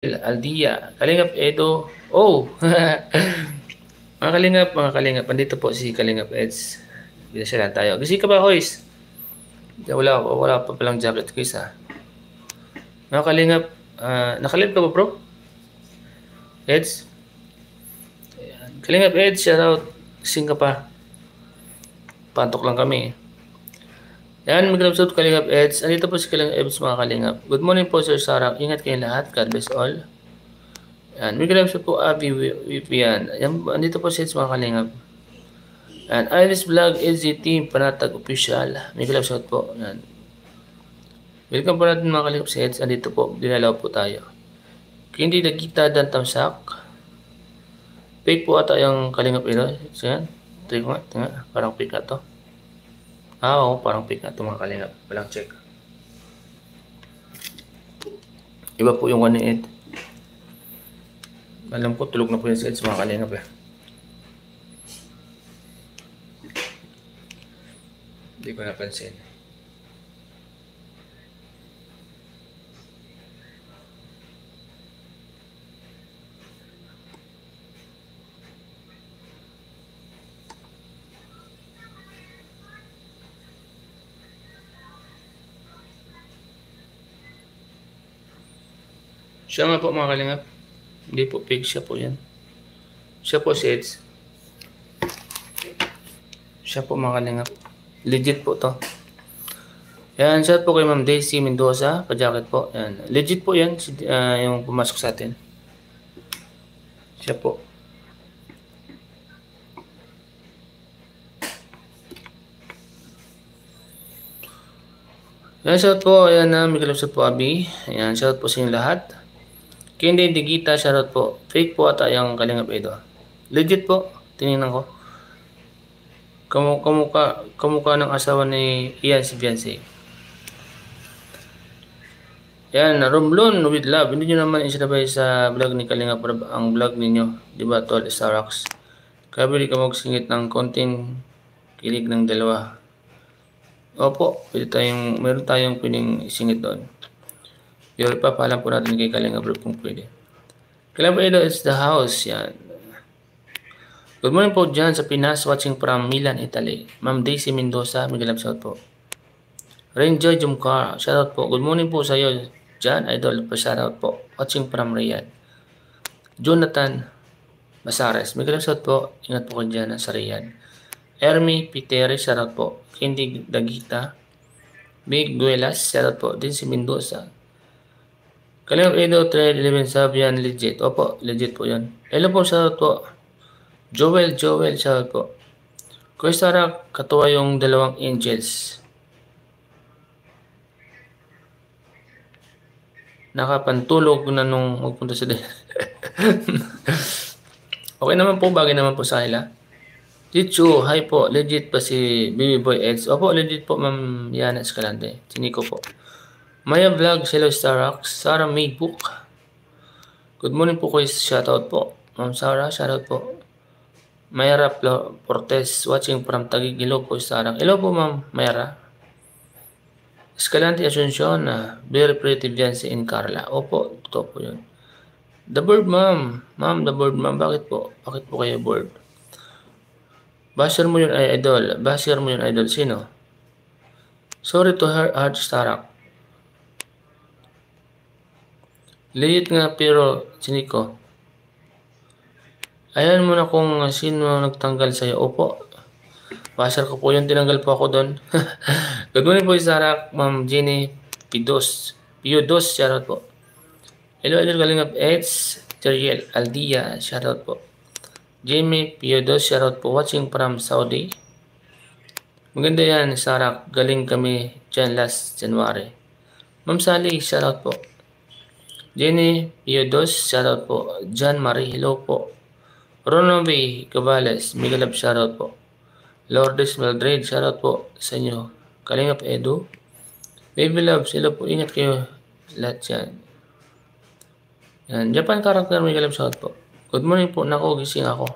Aldia, Kalingap Edo. Mga Kalingap, andito po si Kalingap Eds. Bisa lang tayo. Gising ka ba, Hoys? Wala pa palang jacket, guys, ha. Mga Kalingap, nakalib ka ba, bro? Eds? Ayan. Kalingap Eds, shout out. Gising ka pa. Pantok lang kami. Yan, mag-episode Kalingap Eds. Andito po si Kalingap Eds, mga Kalingap. Good morning po, Sir Sarah. Ingat kayong lahat. God bless all. Yan, mag-episode po, Abby Vivian. Yan, andito po si Eds, mga Kalingap. And Iris Vlog LG Team Panatag Official. May kalapsot po. Yan. Welcome po natin mga kalingap sa heads. Andito po, dinalaw po tayo. Kung hindi nakita dan tamsak. Fake po ata yung kalingap ito. So yan. Try ko nga. Parang fake na to. Oo, parang fake na to mga kalingap. Walang check. Iba po yung 1.8. Alam ko, tulog na po yung sa heads mga kalingap eh. Hindi ko napansin. Siya nga po mga kalingap. Hindi po fake, siya po yan. Siya po sets. Siya po mga kalingap. Legit po to. Yan, shout po kay Ma'am Daisy Mendoza, pa-jacket po. Yan. Legit po yan, yung pumasok sa atin. Siya po. Yan, shout po. Ayan na, may kalapsat po, Abi. Ayan, shout po sa inyo lahat. Kindi Digita, shout po. Fake po ata yung kalingap ito. Legit po. Tinignan ko. Kamukha ng asawa ni Ian si Beyonce. Yan, Romlon with love. Hindi nyo naman isinabay sa vlog ni Kalingap ang vlog ninyo. Diba, Tol Starax? Kabili ka magsingit ng konting kilig ng dalawa. Opo, meron tayong pwedeng isingit doon. Pero ipapaalam po natin kay Kalingap kung pwede. Kalingap Edo, it's the house. Yan. Good morning po dyan sa Pinas, watching from Milan, Italy. Ma'am Daisy Mendoza, Miguel shout po. Rainjoy Jumcar, shoutout po. Good morning po sa iyo dyan, idol. Pa-shoutout po. Watching from Riyadh. Jonathan Basares, Miguel shout po. Ingat po kayo dyan sa Riyadh. Ermi Pitere, shoutout po. Kendi Dagita. Big Guelas, shoutout po. Din si Mendoza. Kalingap Edo, Trade 11 Sabian, legit. Opo, legit po yan. Hello po, shoutout po. Joel, shoutout po. Kuya Sarah, katuwa yung dalawang angels. Nakapantulog na nung magpunta sa Okay naman po, bagay naman po sa kanila. Chichu, hi po. Legit pa si Baby Boy Eds. Opo, legit po, Ma'am Yana Escalante. Siniko po. Maya Vlog, hello Starax. Sarah May Book. Good morning po kayo. Shoutout po. Ma'am Sarah, shoutout po. Mayara Portes, watching from Taguig. Hello po, Starax. Hello po, Ma'am Mayara. Escalante Asuncion, very pretty Beyonce in Carla. Opo, totoo po yun. The Bird, ma'am. Ma'am, The Bird, ma'am. Bakit po? Bakit po kayo bored? Basher mo yun ay idol. Basher mo yun idol. Sino? Sorry to her, Hard Starak. Liit nga pero siniko. Ayan mo na kung sino nagtanggal sa'yo. Opo. Basher ko po yun. Tinanggal po ako doon. Good morning po, Sarak. Ma'am Jenny Pidos, shoutout po. Hello, Kalingap Eds. Jeriel Aldia, shoutout po. Jamie Piodos, shoutout po. Watching from Saudi. Maganda yan, Sarak. Galing kami dyan last January. Ma'am Sally, shoutout po. Jenny Piodos, shoutout po. John Marie, hello po. Ronovi Cabales, Miguelab, shoutout po. Lourdes Mildred, shoutout po sa inyo. Kalingap Edu. Baby loves, hello po. Ingat kayo lahat yan. Yan. Japan character, Miguel loves, shoutout po. Good morning po. Nako, gising ako.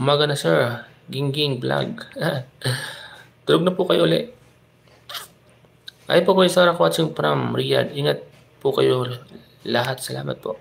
Umaga na sir. Gingging vlog. Tulog na po kayo ulit. Ay po kayo Sarah watching from Riyadh. Ingat po kayo lahat. Salamat po.